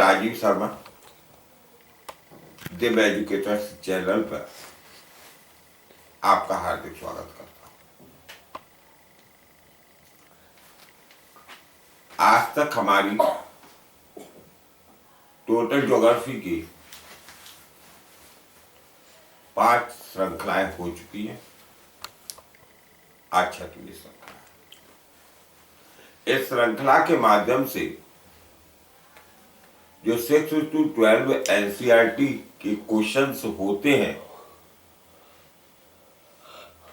Rajiv Sharma Divya educators channel पर आपका हार्दिक स्वागत करता हूं। आज तक हमारी टोटल ज्योग्राफी की 5 श्रृंखलाएं हो चुकी हैं। आज 6वीं श्रृंखला। इस श्रृंखला के माध्यम से जो 6 to 12 एनसीईआरटी के क्वेश्चंस होते हैं,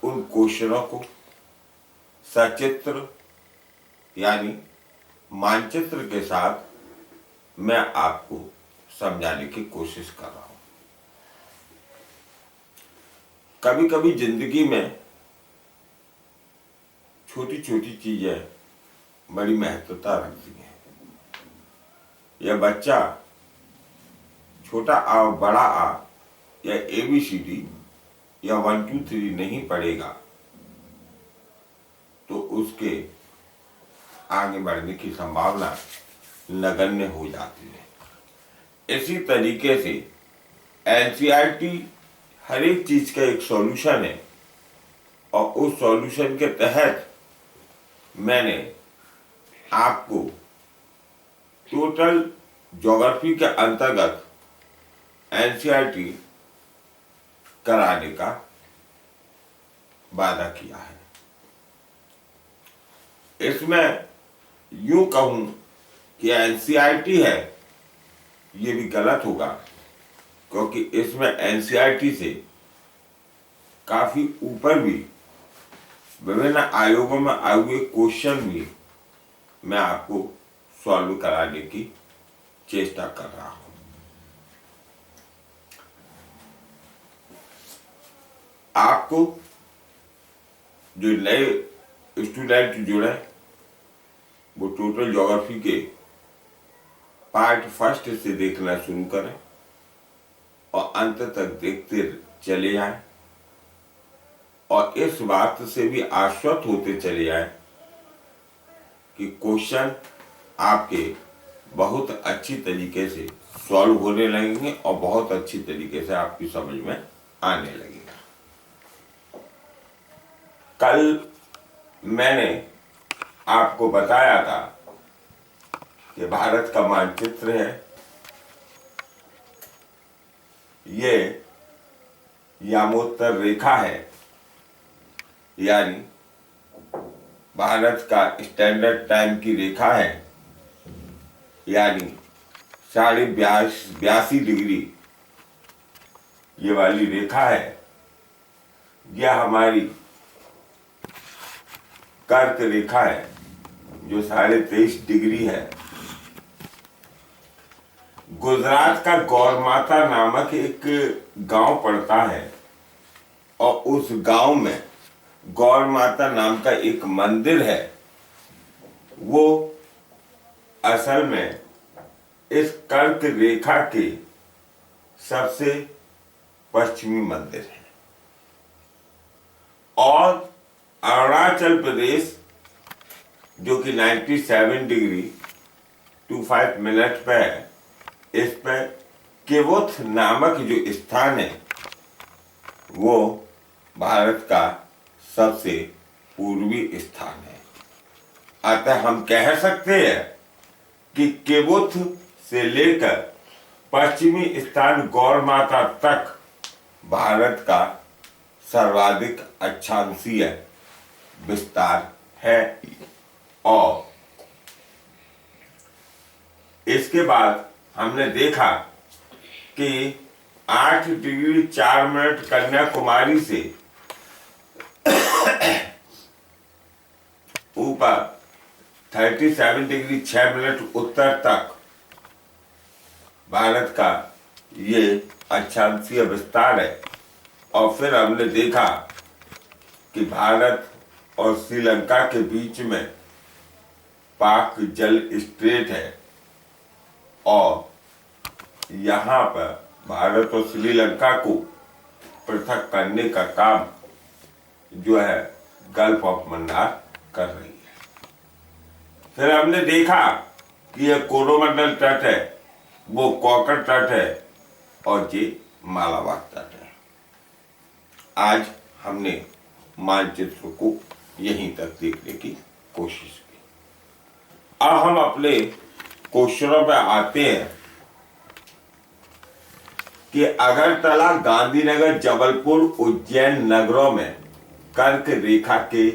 उन क्वेश्चनों को सचित्र यानी मानचित्र के साथ मैं आपको समझाने की कोशिश कर रहा हूं। कभी कभी जिंदगी में छोटी छोटी चीजें बड़ी महत्वता रखती हैं। यह बच्चा छोटा आ बड़ा आ या ABCD या 1 2 3 नहीं पढ़ेगा तो उसके आगे बढ़ने की संभावना नगण्य हो जाती है। इसी तरीके से एनसीईआरटी हर एक चीज का एक सॉल्यूशन है और उस सॉल्यूशन के तहत मैंने आपको टोटल ज्योग्राफी के अंतर्गत एनसीईआरटी कराने का वादा किया है। इसमें यूं कहूं कि एनसीईआरटी है, ये भी गलत होगा, क्योंकि इसमें एनसीईआरटी से काफी ऊपर भी विभिन्न आयोगों में आए हुए क्वेश्चन भी मैं आपको सॉल्व कराने की चेष्टा कर रहा हूं। आपको जो नए स्टूडेंट जुड़े वो टोटल ज्योग्राफी के पार्ट फर्स्ट से देखना शुरू करें और अंत तक देखते चले जाएं और इस बात से भी आश्वस्त होते चले जाएं कि क्वेश्चन आपके बहुत अच्छी तरीके से सॉल्व होने लगेंगे और बहुत अच्छी तरीके से आपकी समझ में आने लगेगा। कल मैंने आपको बताया था कि भारत का मानचित्र है, ये यामोत्तर रेखा है, यानी भारत का स्टैंडर्ड टाइम की रेखा है, यानी 82.5 डिग्री ये वाली रेखा है। यह हमारी कर्क रेखा है जो 23.5 डिग्री है। गुजरात का गौरमाता नामक एक गांव पड़ता है और उस गांव में गौरमाता नाम का एक मंदिर है। वो असल में इस कर्क रेखा के सबसे पश्चिमी मंदिर है और अरुणाचल प्रदेश जो कि 97 डिग्री 25 मिनट पे है, इस पे केवोथ नामक जो स्थान है वो भारत का सबसे पूर्वी स्थान है। अतः हम कह सकते हैं कि केवोथ से लेकर पश्चिमी स्थान गौरमाता तक भारत का सर्वाधिक अक्षांशीय विस्तार है। और इसके बाद हमने देखा कि 8 डिग्री 4 मिनट कन्याकुमारी से ऊपर 37 डिग्री 6 मिनट उत्तर तक भारत का ये अक्षांशीय विस्तार है। और फिर हमने देखा कि भारत और श्रीलंका के बीच में पाक जल स्ट्रेट है और यहाँ पर भारत और श्रीलंका को पृथक करने का काम जो है गल्फ ऑफ मन्नार कर रही है। फिर हमने देखा कि यह कोरोमंडल तट है वो कॉकर तट है और ये मालाबार तट है। आज हमने मानचित्र को यहीं तक देखने की कोशिश की। अब हम अपने क्वेश्चनों पे आते हैं कि अगरतला, गांधीनगर, जबलपुर, उज्जैन नगरों में कर्क रेखा के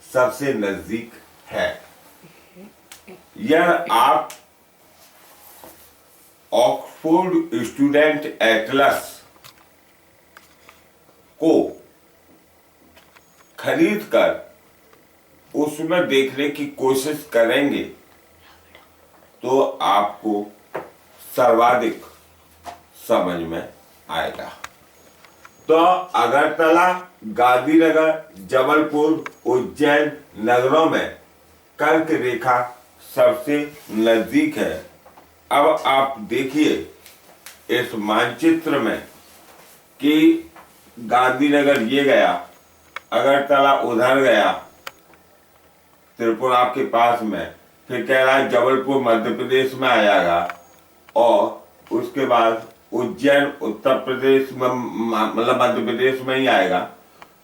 सबसे नजदीक है। यह आप ऑक्सफोर्ड स्टूडेंट एटलस को खरीद कर उसमें देखने की कोशिश करेंगे तो आपको सर्वाधिक समझ में आएगा। तो अगरतला, गांधीनगर, जबलपुर, उज्जैन नगरों में कर्क रेखा सबसे नजदीक है। अब आप देखिए इस मानचित्र में कि गांधीनगर ये गया, अगरतला उधर गया त्रिपुरा के पास में, फिर कह रहा है जबलपुर मध्य प्रदेश में आएगा और उसके बाद उज्जैन उत्तर प्रदेश में, मतलब मध्य प्रदेश में ही आएगा।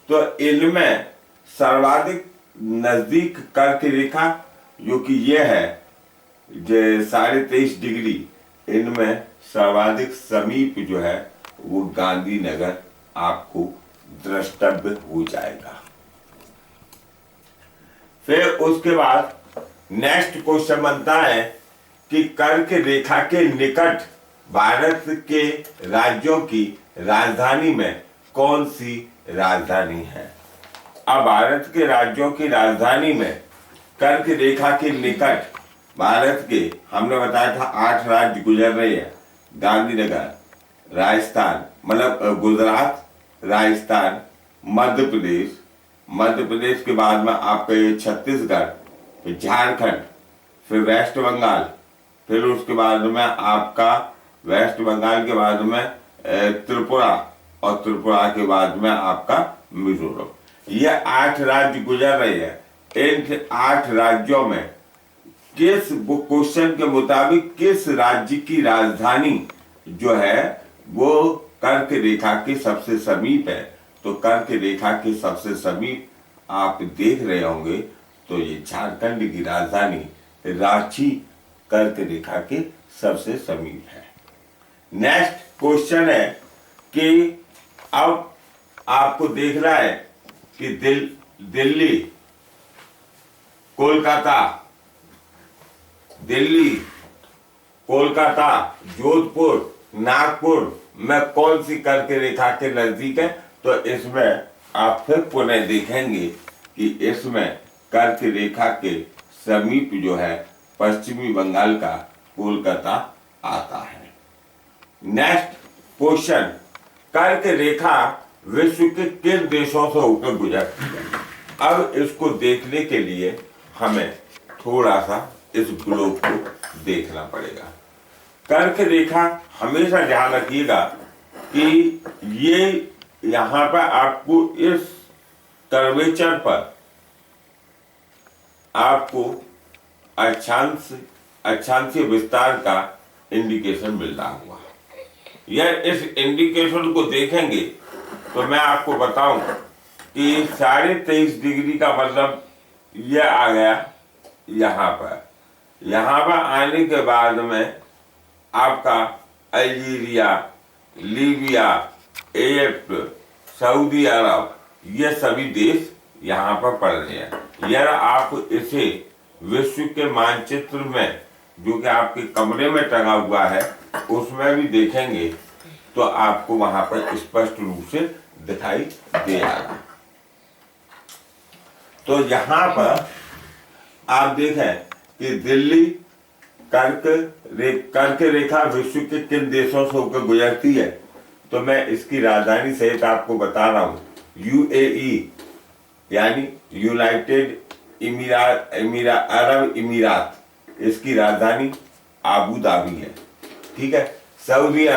तो इनमें सर्वाधिक नजदीक कर्क रेखा जो कि ये है 23.5 डिग्री, इनमें सर्वाधिक समीप जो है वो गांधीनगर आपको द्रष्टव्य हो जाएगा। फिर उसके बाद नेक्स्ट क्वेश्चन बनता है कि कर्क रेखा के निकट भारत के राज्यों की राजधानी में कौन सी राजधानी है। अब भारत के राज्यों की राजधानी में कर्क रेखा के निकट भारत के, हमने बताया था 8 राज्य गुजर रहे हैं। गांधीनगर, राजस्थान, मतलब गुजरात, राजस्थान, मध्य प्रदेश, मध्य प्रदेश के बाद में आपका ये छत्तीसगढ़, फिर झारखंड, फिर वेस्ट बंगाल, फिर उसके बाद में आपका वेस्ट बंगाल के बाद में त्रिपुरा, और त्रिपुरा के बाद में आपका मिजोरम। ये 8 राज्य गुजर रहे हैं। इन 8 राज्यों में किस क्वेश्चन के मुताबिक किस राज्य की राजधानी जो है वो कर्क रेखा के सबसे समीप है। तो कर्क रेखा के सबसे समीप आप देख रहे होंगे तो ये झारखंड की राजधानी रांची कर्क रेखा के सबसे समीप है। नेक्स्ट क्वेश्चन है कि अब आपको देखना है कि दिल्ली, कोलकाता, जोधपुर, नागपुर में कौन सी कर्क रेखा के नजदीक है। तो इसमें आप फिर पुनः देखेंगे कि इसमें कर्क रेखा के समीप जो है पश्चिमी बंगाल का कोलकाता आता है। नेक्स्ट क्वेश्चन, कर्क रेखा विश्व के किन देशों से होकर गुजरती है। अब इसको देखने के लिए हमें थोड़ा सा इस ग्लोब को देखना पड़ेगा। कर्क रेखा हमेशा ध्यान रखिएगा कि ये यहाँ पर आपको इस कर्वेचर पर आपको अक्षांशीय विस्तार का इंडिकेशन मिल रहा हुआ। यह इस इंडिकेशन को देखेंगे तो मैं आपको बताऊं कि 23.5 डिग्री का मतलब यह आ गया यहाँ पर आने के बाद में आपका अल्जीरिया, लीबिया, इजिप्ट, सऊदी अरब, ये सभी देश यहाँ पर पड़ रहे हैं। यह आप इसे विश्व के मानचित्र में जो कि आपके कमरे में टंगा हुआ है उसमें भी देखेंगे तो आपको वहां पर स्पष्ट रूप से दिखाई दे जाएगा। तो यहाँ पर आप देखें कि दिल्ली कर्क रेखा विश्व के किन देशों से होकर गुजरती है। तो मैं इसकी राजधानी सहित आपको बता रहा हूँ। यूएई यानी यूनाइटेड अरब इमीरात, इसकी राजधानी आबू धाबी है। ठीक है। सऊदी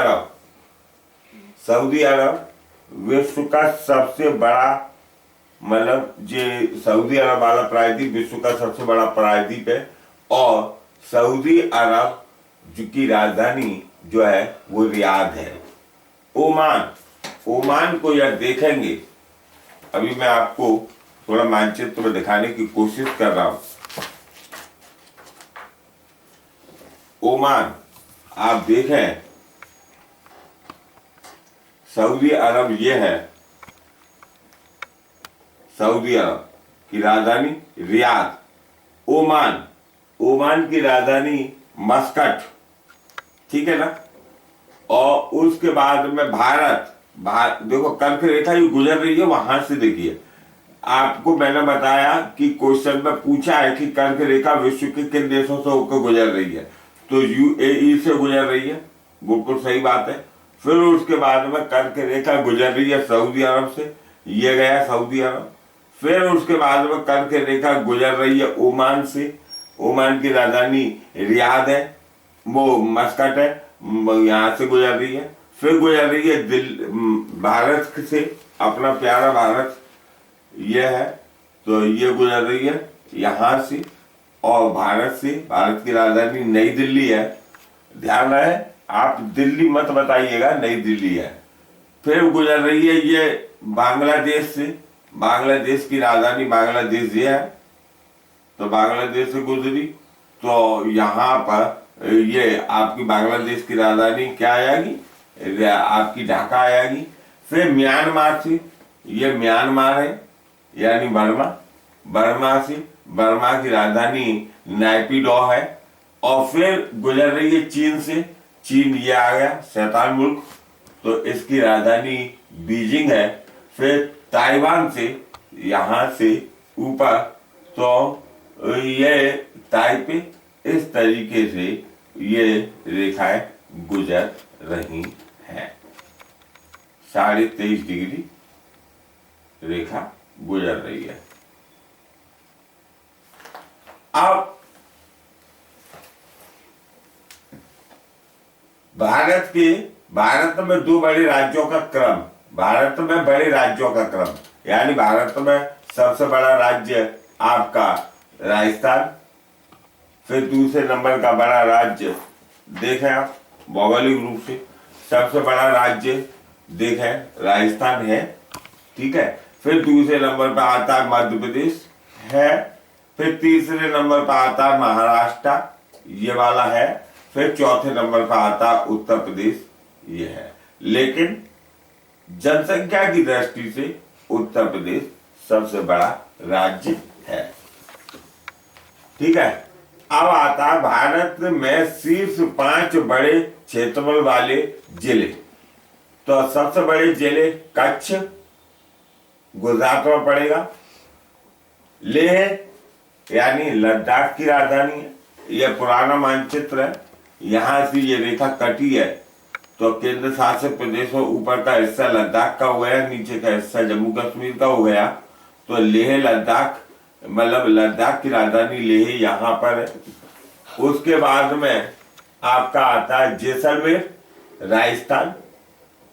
अरब विश्व का सबसे बड़ा, मतलब जो सऊदी अरब वाला प्रायद्वीप विश्व का सबसे बड़ा प्रायद्वीप है और सऊदी अरब जिसकी राजधानी जो है वो रियाद है। ओमान, ओमान को यह देखेंगे, अभी मैं आपको थोड़ा मानचित्र में दिखाने की कोशिश कर रहा हूं। ओमान आप देखें, सऊदी अरब ये है, सऊदी अरब की राजधानी रियाद। ओमान, ओमान की राजधानी मस्कट, ठीक है ना। और उसके बाद में भारत, देखो कर्क रेखा जो गुजर रही है वहां से, देखिए आपको मैंने बताया कि क्वेश्चन में पूछा है कि कर्क रेखा विश्व के किन देशों से होकर गुजर रही है, तो यूएई से गुजर रही है, बिल्कुल सही बात है। फिर उसके बाद में कर्क रेखा गुजर रही है सऊदी अरब से, ये गया सऊदी अरब। फिर उसके बाद में कर्क रेखा गुजर रही है ओमान से, ओमान की राजधानी रियाद है, वो मस्कट है, यहाँ से गुजर रही है। फिर गुजर रही है भारत से, अपना प्यारा भारत ये है, तो ये गुजर रही है यहाँ से, और भारत से, भारत की राजधानी नई दिल्ली है, ध्यान रहे आप दिल्ली मत बताइएगा, नई दिल्ली है। फिर गुजर रही है ये बांग्लादेश से, बांग्लादेश की राजधानी बांग्लादेश ये है, तो बांग्लादेश से गुजरी, तो यहाँ पर ये आपकी बांग्लादेश की राजधानी क्या आएगी, आपकी ढाका आएगी। फिर म्यांमार से, ये म्यांमार है यानी बर्मा, बर्मा से, बर्मा की राजधानी नैपिडो है। और फिर गुजर रही है चीन से, चीन ये आ गया शैतान मुल्क, तो इसकी राजधानी बीजिंग है। फिर ताइवान से, यहाँ से ऊपर, तो ये ताइपे, इस तरीके से ये रेखाएं गुजर रही हैं, 23.5 डिग्री रेखा गुजर रही है। अब भारत में दो बड़े राज्यों का क्रम, भारत में बड़े राज्यों का क्रम, यानी भारत में सबसे बड़ा राज्य आपका राजस्थान, फिर दूसरे नंबर का बड़ा राज्य देखें आप भौगोलिक रूप से, सबसे बड़ा राज्य देखें राजस्थान है, ठीक है। फिर दूसरे नंबर पर आता है मध्य प्रदेश है, फिर तीसरे नंबर पर आता है महाराष्ट्र, ये वाला है, फिर चौथे नंबर पर आता है उत्तर प्रदेश, ये है। लेकिन जनसंख्या की दृष्टि से उत्तर प्रदेश सबसे बड़ा राज्य है, ठीक है। अब आता है भारत में शीर्ष 5 बड़े क्षेत्रफल वाले जिले, तो सबसे बड़े जिले कच्छ गुजरात में पड़ेगा, लेह यानी लद्दाख की राजधानी है, यह पुराना मानचित्र है, यहां से ये रेखा कटी है, तो केंद्र शासित प्रदेशों ऊपर का हिस्सा लद्दाख का हो गया, नीचे का हिस्सा जम्मू कश्मीर का हो गया, तो लेह लद्दाख, मतलब लद्दाख की राजधानी लेह यहाँ पर है। उसके बाद में आपका आता है जैसलमेर राजस्थान,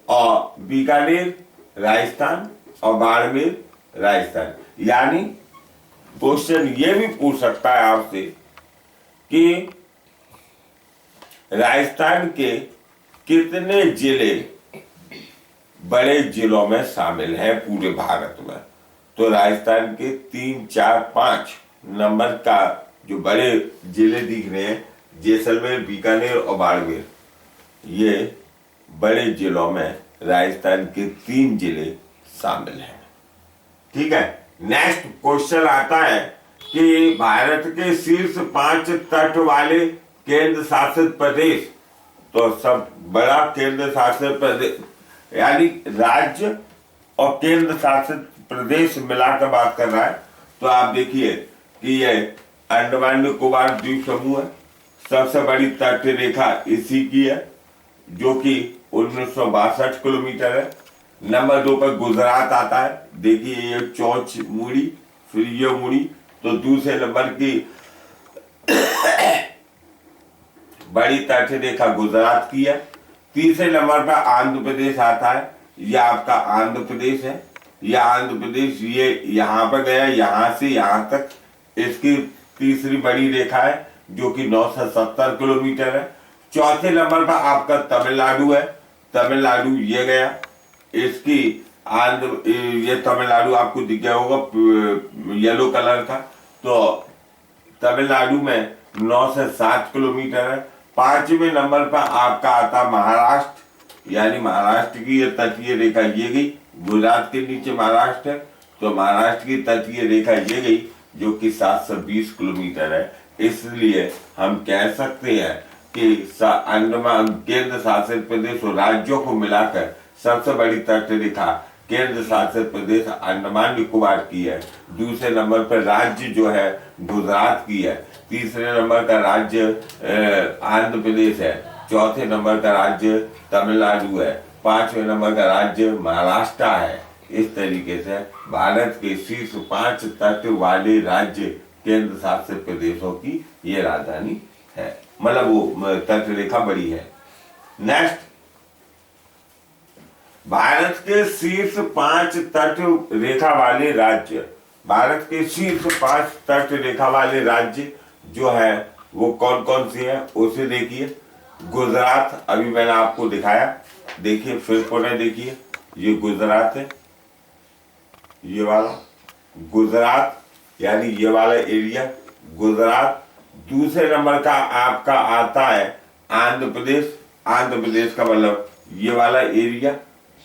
और बीकानेर राजस्थान, और बाड़मेर राजस्थान। यानी क्वेश्चन ये भी पूछ सकता है आपसे कि राजस्थान के कितने जिले बड़े जिलों में शामिल हैं पूरे भारत में, तो राजस्थान के 3, 4, 5 नंबर का जो बड़े जिले दिख रहे हैं, जैसलमेर, बीकानेर और बाड़मेर, ये बड़े जिलों में राजस्थान के 3 जिले शामिल हैं, ठीक है। नेक्स्ट क्वेश्चन आता है कि भारत के शीर्ष 5 तट वाले केंद्र शासित प्रदेश, तो सब बड़ा केंद्र शासित प्रदेश यानी राज्य और केंद्र शासित प्रदेश मिलाकर बात कर रहा है, तो आप देखिए कि ये अंडमान निकोबार द्वीप समूह है, सबसे बड़ी तट रेखा इसी की है जो कि 1962 किलोमीटर है। नंबर 2 पर गुजरात आता है, देखिए ये चौच मुड़ी, फिर ये मुड़ी, तो दूसरे नंबर की बड़ी तट रेखा गुजरात की है। तीसरे नंबर पर आंध्र प्रदेश आता है, यह आपका आंध्र प्रदेश है, यह आंध्र प्रदेश ये यहाँ पर गया, यहाँ से यहाँ तक इसकी तीसरी बड़ी रेखा है जो कि 970 किलोमीटर है। चौथे नंबर पर आपका तमिलनाडु है, तमिलनाडु ये गया। इसकी आंध्र, ये तमिलनाडु आपको दिख गया होगा येलो कलर का। तो तमिलनाडु में 9 से 7 किलोमीटर है। 5वें नंबर पर आपका आता महाराष्ट्र, यानी महाराष्ट्र की ये तटीय रेखा ये गई, गुजरात के नीचे महाराष्ट्र है, तो महाराष्ट्र की तटीय रेखा ये गई जो कि 720 किलोमीटर है। इसलिए हम कह सकते हैं कि अंडमान केंद्र शासित प्रदेश और राज्यों को मिलाकर सबसे बड़ी तट रेखा केंद्र शासित प्रदेश अंडमान निकोबार की है। दूसरे नंबर पर राज्य जो है गुजरात की है। तीसरे नंबर का राज्य आंध्र प्रदेश है। चौथे नंबर का राज्य तमिलनाडु है। 5वें नंबर का राज्य महाराष्ट्र है। इस तरीके से भारत के शीर्ष 5 तट वाले राज्य केंद्र शासित प्रदेशों की ये राजधानी है, मतलब वो तट रेखा बड़ी है। नेक्स्ट, भारत के शीर्ष 5 तट रेखा वाले राज्य, भारत के शीर्ष 5 तट रेखा वाले राज्य जो है वो कौन कौन से हैं उसे देखिए। गुजरात अभी मैंने आपको दिखाया, देखिए फिर पुनः देखिए, ये गुजरात है, ये वाला गुजरात, यानी ये वाला एरिया गुजरात। दूसरे नंबर का आपका आता है आंध्र प्रदेश। आंध्र प्रदेश का मतलब ये वाला एरिया,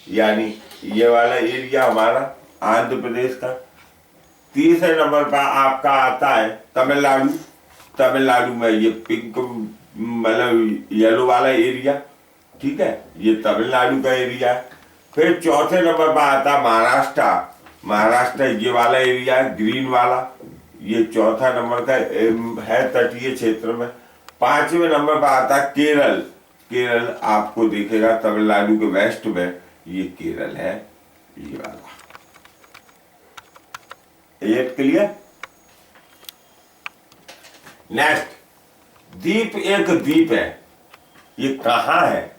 यानी ये वाला एरिया हमारा आंध्र प्रदेश का। तीसरे नंबर पर आपका आता है तमिलनाडु। तमिलनाडु में ये पिंक मतलब येलो वाला एरिया, ठीक है, ये तमिलनाडु का एरिया है। फिर चौथे नंबर पर आता महाराष्ट्र। महाराष्ट्र ये वाला एरिया ग्रीन वाला, ये चौथा नंबर का है तटीय क्षेत्र में। 5वें नंबर पर आता केरल। केरल आपको दिखेगा तमिलनाडु के वेस्ट में, ये केरल है, ये वाला। ये क्लियर। नेक्स्ट, द्वीप एक द्वीप है, ये कहाँ है?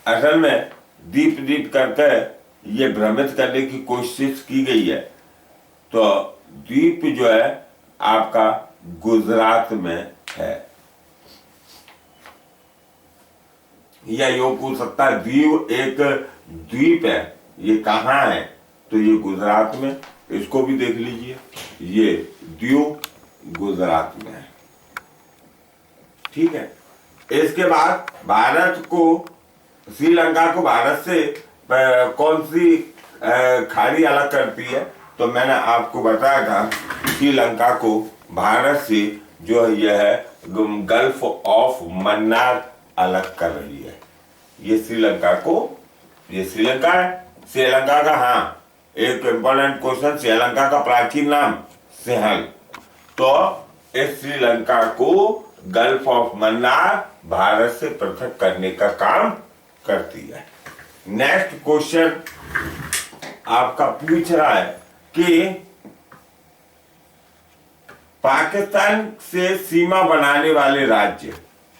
असल में द्वीप द्वीप करके ये भ्रमित करने की कोशिश की गई है। तो द्वीप जो है आपका गुजरात में है। या यो पूछ सकता है द्वीप एक द्वीप है, ये कहाँ है? तो ये गुजरात में, इसको भी देख लीजिए, ये द्वीप गुजरात में है, ठीक है। इसके बाद भारत को, श्रीलंका को भारत से कौन सी खाड़ी अलग करती है? तो मैंने आपको बताया था श्रीलंका को भारत से जो यह है गल्फ ऑफ मन्नार अलग कर रही है। ये श्रीलंका को, ये श्रीलंका है, श्रीलंका का, हाँ एक इंपॉर्टेंट क्वेश्चन, श्रीलंका का प्राचीन नाम सिंहल। तो इस श्रीलंका को गल्फ ऑफ मन्नार भारत से पृथक करने का काम करती है। नेक्स्ट क्वेश्चन आपका पूछ रहा है कि पाकिस्तान से सीमा बनाने वाले राज्य।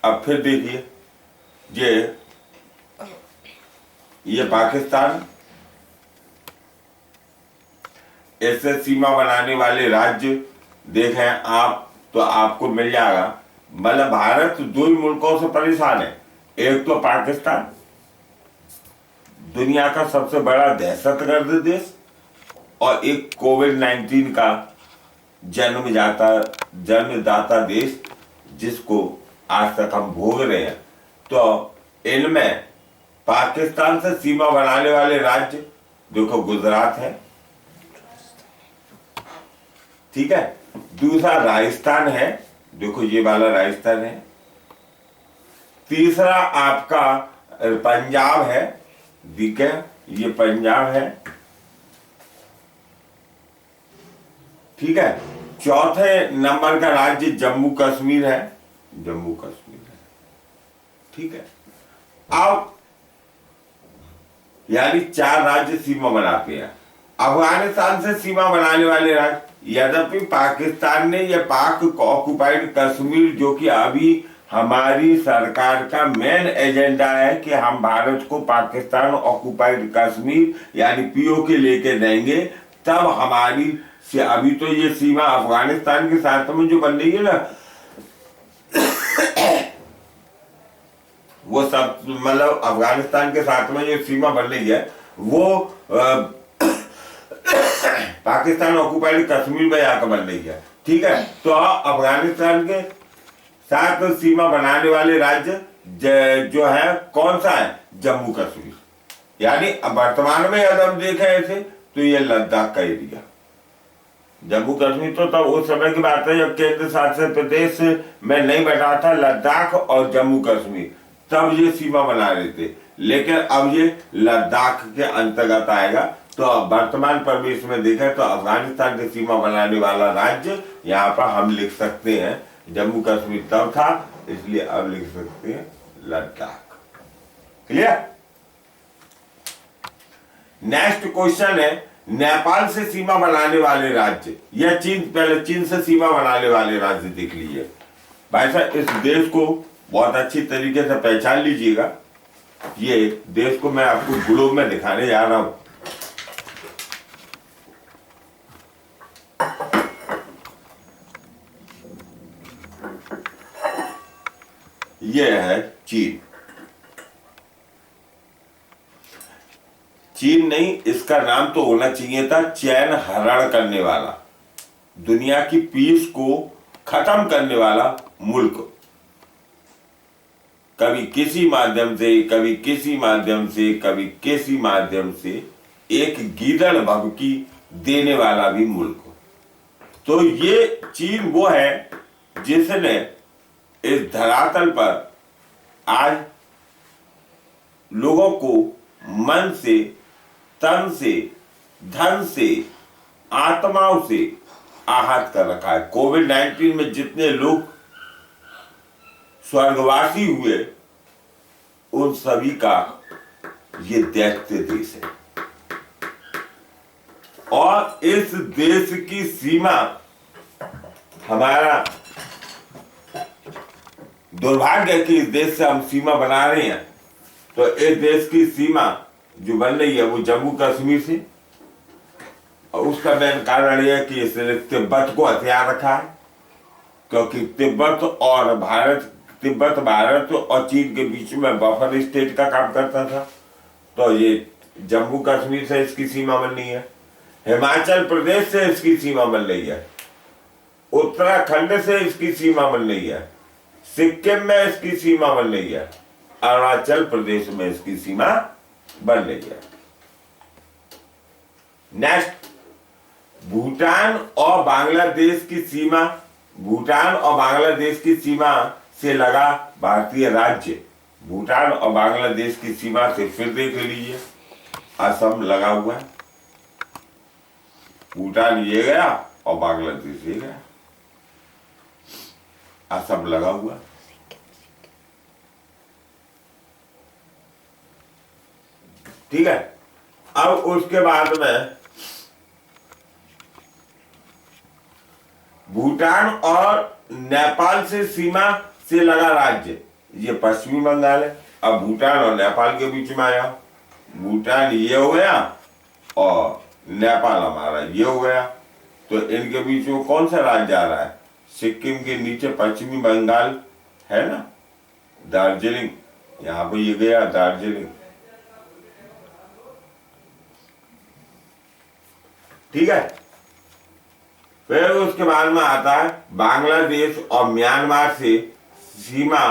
अब फिर देखिए, ये पाकिस्तान, इससे सीमा बनाने वाले राज्य देखें आप तो आपको मिल जाएगा। मतलब भारत 2 ही मुल्कों से परेशान है, एक तो पाकिस्तान, दुनिया का सबसे बड़ा दहशतगर्द देश, और एक कोविड-19 का जन्मदाता देश जिसको आज तक हम भोग रहे हैं। तो इनमें पाकिस्तान से सीमा बनाने वाले राज्य देखो गुजरात है, ठीक है। दूसरा राजस्थान है, देखो ये वाला राजस्थान है। तीसरा आपका पंजाब है, ठीक है, ये पंजाब है, ठीक है। चौथे नंबर का राज्य जम्मू कश्मीर है, जम्मू कश्मीर है, ठीक है। अब यानी 4 राज्य सीमा बनाते हैं। अफगानिस्तान से सीमा बनाने वाले राज्य, यद्यपि पाकिस्तान ने यह पाक ऑक्युपाइड कश्मीर, जो कि अभी हमारी सरकार का मेन एजेंडा है कि हम भारत को पाकिस्तान ऑक्युपाइड कश्मीर यानी पीओके लेके देंगे, तब हमारी से अभी तो ये सीमा अफगानिस्तान के साथ में जो बन रही है ना, वो सब मतलब अफगानिस्तान के साथ में जो सीमा बन रही है वो पाकिस्तान ऑक्युपाइड कश्मीर में आकर बन रही है। ठीक है, तो अफगानिस्तान के साथ सीमा बनाने वाले राज्य जो है कौन सा है? जम्मू कश्मीर। यानी वर्तमान में अगर हम देखें ऐसे तो ये लद्दाख का एरिया, जम्मू कश्मीर तो तब उस समय की बात है जब केंद्र शासित प्रदेश में नहीं बैठा था लद्दाख और जम्मू कश्मीर, तब ये सीमा बना रहे थे। लेकिन अब ये लद्दाख के अंतर्गत आएगा। तो वर्तमान परिवेश में देखें तो अफगानिस्तान की सीमा बनाने वाला राज्य यहाँ पर हम लिख सकते हैं, जम्मू कश्मीर तब था इसलिए अब लिख सकते हैं लद्दाख। क्लियर? नेक्स्ट क्वेश्चन है, नेपाल से सीमा बनाने वाले राज्य या चीन, पहले चीन से सीमा बनाने वाले राज्य देख लीजिए। भाई साहब इस देश को बहुत अच्छी तरीके से पहचान लीजिएगा। ये देश को मैं आपको ग्लोब में दिखाने जा रहा हूं। ये है चीन। चीन नहीं, इसका नाम तो होना चाहिए था चैन हरण करने वाला, दुनिया की पीस को खत्म करने वाला मुल्क। कभी किसी माध्यम से, कभी किसी माध्यम से, कभी किसी माध्यम से एक गीदड़ भभकी देने वाला भी मुल्क। तो ये चीन वो है जिसने इस धरातल पर आज लोगों को मन से, तन से, धन से, आत्माओं से आहत कर रखा है। कोविड-19 में जितने लोग स्वर्गवासी हुए उन सभी का ये दैत्य देश है। और इस देश की सीमा, हमारा दुर्भाग्य है कि इस देश से हम सीमा बना रहे हैं। तो इस देश की सीमा जो बन रही है वो जम्मू कश्मीर से, और उसका मेन कारण यह है कि इसने तिब्बत को हथियार रखा है, क्योंकि तिब्बत भारत और चीन के बीच में बफर स्टेट का काम करता था। तो ये जम्मू कश्मीर से इसकी सीमा बन रही है, हिमाचल प्रदेश से इसकी सीमा बन रही है, उत्तराखंड से इसकी सीमा बन रही है, सिक्किम में इसकी सीमा बन रही है, अरुणाचल प्रदेश में इसकी सीमा बन रही है। नेक्स्ट, भूटान और बांग्लादेश की सीमा, भूटान और बांग्लादेश की सीमा से लगा भारतीय राज्य। भूटान और बांग्लादेश की सीमा से फिर देख लीजिए, असम लगा हुआ है, भूटान ये गया और बांग्लादेश ये गया, असम लगा हुआ। ठीक है, अब उसके बाद में भूटान और नेपाल से सीमा से लगा राज्य, ये पश्चिमी बंगाल है। अब भूटान और नेपाल के बीच में आया, भूटान ये हो गया और नेपाल हमारा ये हो गया। तो इनके बीच में कौन सा राज्य आ रहा है? सिक्किम के नीचे पश्चिमी बंगाल है ना, दार्जिलिंग, यहां पर ये गया दार्जिलिंग। ठीक है, फिर उसके बाद में आता है बांग्लादेश और म्यांमार से सीमा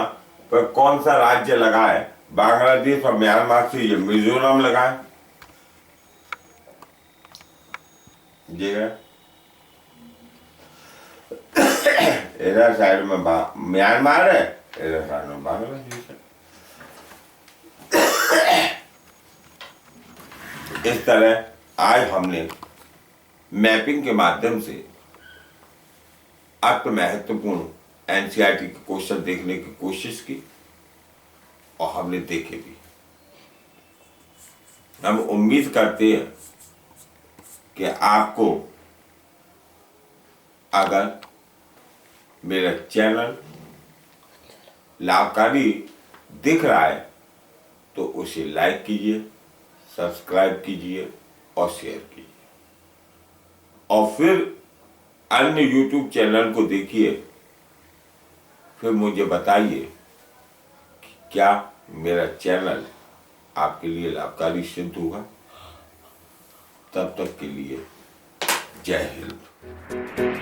पर कौन सा राज्य लगा है? बांग्लादेश और म्यांमार से ये मिजोरम लगा है, इधर साइड में म्यांमार है, इधर साइड में बांग्लादेश है। इस तरह आज हमने मैपिंग के माध्यम से अति महत्वपूर्ण एनसीईआरटी के क्वेश्चन देखने की कोशिश की और हमने देखे भी। हम उम्मीद करते हैं कि आपको अगर मेरा चैनल लाभकारी दिख रहा है तो उसे लाइक कीजिए, सब्सक्राइब कीजिए और शेयर कीजिए, और फिर अन्य यूट्यूब चैनल को देखिए, फिर मुझे बताइए क्या मेरा चैनल आपके लिए लाभकारी सिद्ध होगा। तब तक के लिए जय हिंद।